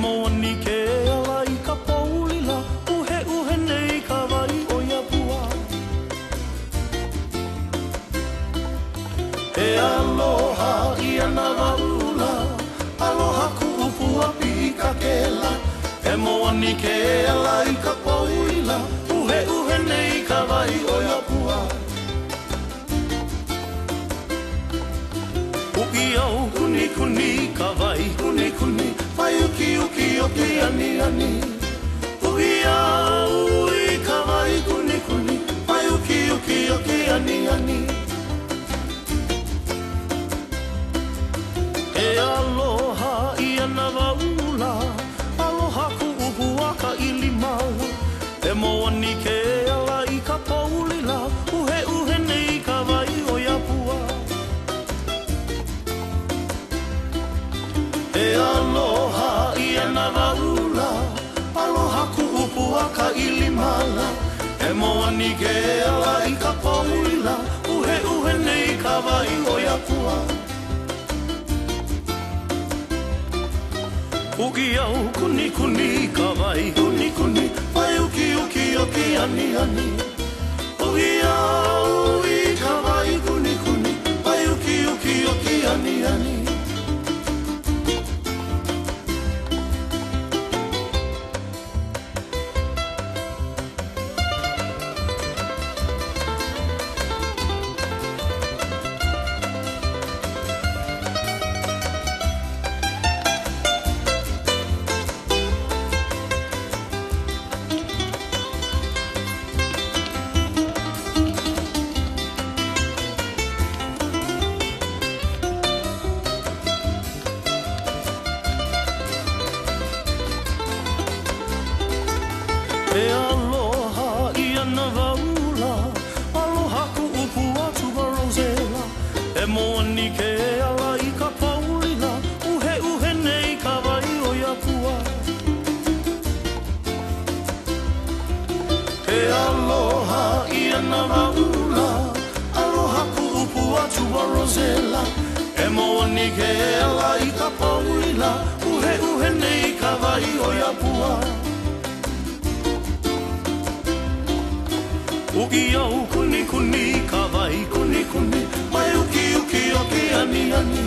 moa ni ke ala I ka paulila uhe uhe nei ka wai o ia pua. E aloha I ana waula, aloha ku'upua pi ka kela. E moa ni ke ala I ka paulila uhe uhe nei ka wai o ia pua. Uki au kuni kuni ka wai kuni kuni, mai uki uki uki ani ani. Uki au I ka wai kuni kuni, mai uki uki uki ani ani. E aloha I ana waula, aloha ku'upua ka ilimau. E moa ni ke ala I ka paulila, uhe uhe nei ka wai o ia pua. E aloha I ana waula, aloha ku'upua ka ilimala. E moa ni ke ala I ka paulila, uhe uhe nei ka wai o ia pua. Uki au kuni kuni ka wai kuni kuni, mai uki uki uki ani ani. Uki au I ka wai kuni kuni, mai uki uki uki ani ani. E aloha I ana waula, aloha ku'upua tubarozela. E moa ni ke ala I ka paulila, uhe uhe nei ka wai o ia pua. E aloha I ana waula, aloha ku'upua tubarozela. E moa ni ke ala I ka paulila, uhe uhe nei ka wai o ia pua. Uki au kuni kuni ka wai kuni kuni, mai uki uki uki ani ani.